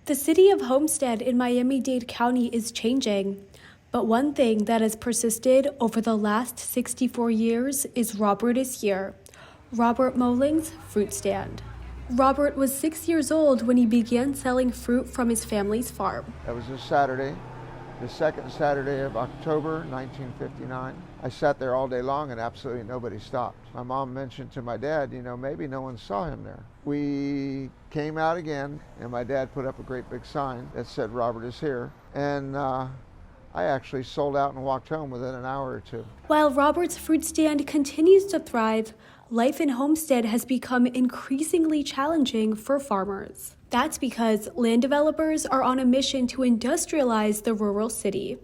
The city of Homestead in Miami-Dade County is changing, but one thing that has persisted over the last 64 years is Robert is here, Robert Molling's fruit stand. Robert was 6 years old when he began selling fruit from his family's farm. That was a Saturday, the second Saturday of October, 1959. I sat there all day long and absolutely nobody stopped. My mom mentioned to my dad, maybe no one saw him there. We came out again and my dad put up a great big sign that said, "Robert is here." And I actually sold out and walked home within an hour or two. While Robert's fruit stand continues to thrive, life in Homestead has become increasingly challenging for farmers. That's because land developers are on a mission to industrialize the rural city.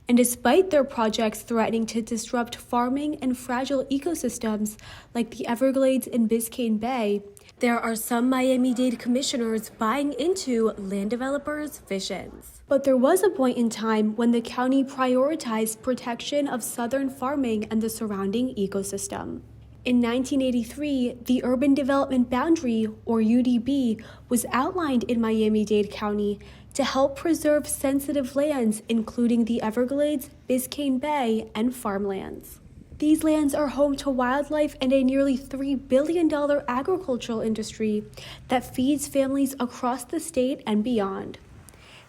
And despite their projects threatening to disrupt farming and fragile ecosystems like the Everglades and Biscayne Bay, there are some Miami-Dade commissioners buying into land developers' visions. But there was a point in time when the county prioritized protection of southern farming and the surrounding ecosystem. In 1983, the Urban Development Boundary, or UDB, was outlined in Miami-Dade County to help preserve sensitive lands, including the Everglades, Biscayne Bay, and farmlands. These lands are home to wildlife and a nearly $3 billion agricultural industry that feeds families across the state and beyond.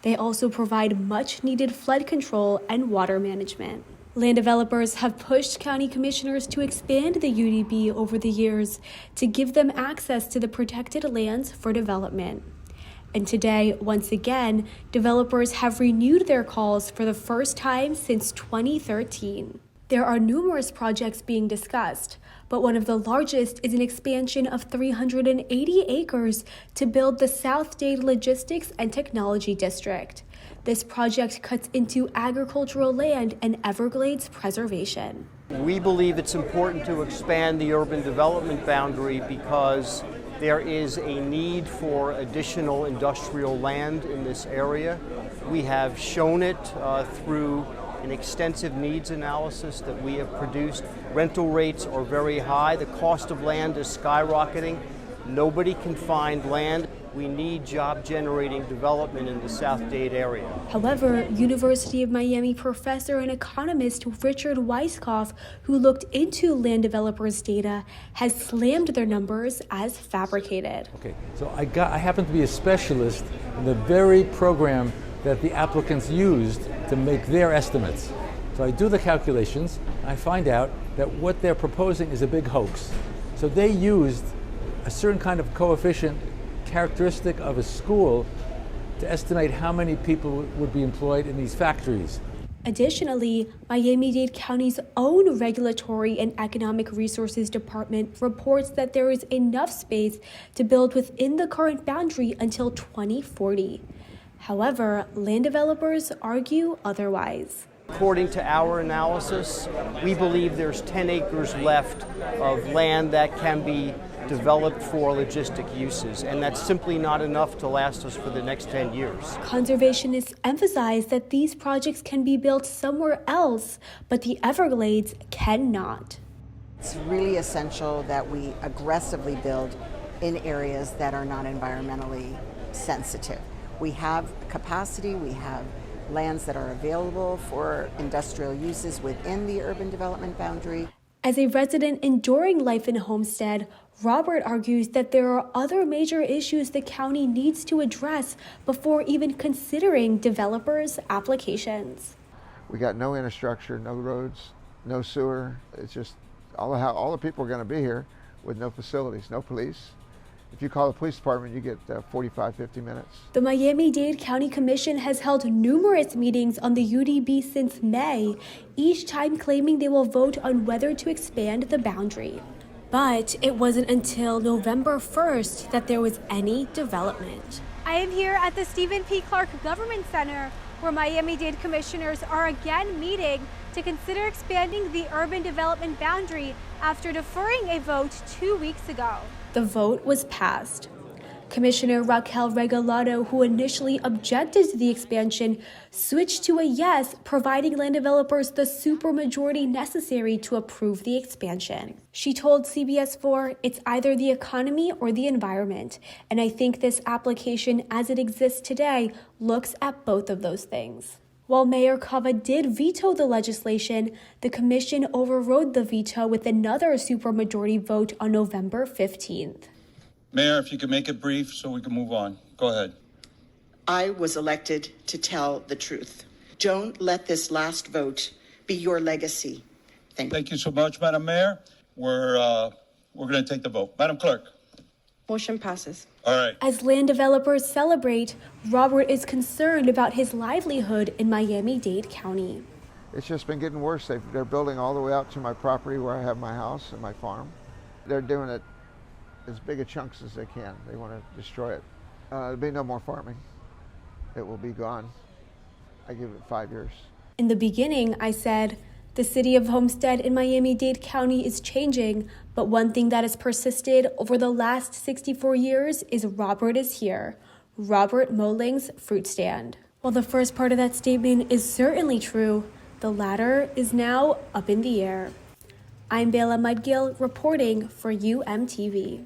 They also provide much-needed flood control and water management. Land developers have pushed county commissioners to expand the UDB over the years to give them access to the protected lands for development. And today, once again, developers have renewed their calls for the first time since 2013. There are numerous projects being discussed, but one of the largest is an expansion of 380 acres to build the South Dade Logistics and Technology District. This project cuts into agricultural land and Everglades preservation. We believe it's important to expand the urban development boundary because there is a need for additional industrial land in this area. We have shown it through an extensive needs analysis that we have produced. Rental rates are very high. The cost of land is skyrocketing. Nobody can find land. We need job-generating development in the South Dade area. However, University of Miami professor and economist Richard Weisskopf, who looked into land developers' data, has slammed their numbers as fabricated. Okay, so I happen to be a specialist in the very program that the applicants used to make their estimates. So I do the calculations, I find out that what they're proposing is a big hoax. So they used a certain kind of coefficient characteristic of a school to estimate how many people would be employed in these factories. Additionally, Miami-Dade County's own Regulatory and Economic Resources Department reports that there is enough space to build within the current boundary until 2040. However, land developers argue otherwise. According to our analysis, we believe there's 10 acres left of land that can be developed for logistic uses, and that's simply not enough to last us for the next 10 years. Conservationists emphasize that these projects can be built somewhere else, but the Everglades cannot. It's really essential that we aggressively build in areas that are not environmentally sensitive. We have capacity, we have lands that are available for industrial uses within the urban development boundary. As a resident enduring life in Homestead, Robert argues that there are other major issues the county needs to address before even considering developers' applications. We got no infrastructure, no roads, no sewer. It's just all the people are going to be here with no facilities, no police. If you call the police department, you get 45, 50 minutes. The Miami-Dade County Commission has held numerous meetings on the UDB since May, each time claiming they will vote on whether to expand the boundary. But it wasn't until November 1st that there was any development. I am here at the Stephen P. Clark Government Center, where Miami-Dade commissioners are again meeting to consider expanding the urban development boundary after deferring a vote 2 weeks ago. The vote was passed. Commissioner Raquel Regalado, who initially objected to the expansion, switched to a yes, providing land developers the supermajority necessary to approve the expansion. She told CBS4, "It's either the economy or the environment, and I think this application as it exists today looks at both of those things." While Mayor Cava did veto the legislation, the commission overrode the veto with another supermajority vote on November 15th. Mayor, if you could make it brief so we can move on. Go ahead. I was elected to tell the truth. Don't let this last vote be your legacy. Thank you. Thank you so much, Madam Mayor. We're going to take the vote. Madam Clerk. Motion passes. All right. As land developers celebrate, Robert is concerned about his livelihood in Miami-Dade County. It's just been getting worse. They're building all the way out to my property where I have my house and my farm. They're doing it as big a chunks as they can. They want to destroy it. There'll be no more farming. It will be gone. I give it 5 years. In the beginning, I said, the city of Homestead in Miami-Dade County is changing, but one thing that has persisted over the last 64 years is Robert is here. Robert Molling's fruit stand. While the first part of that statement is certainly true, the latter is now up in the air. I'm Bela Mudgill reporting for UMTV.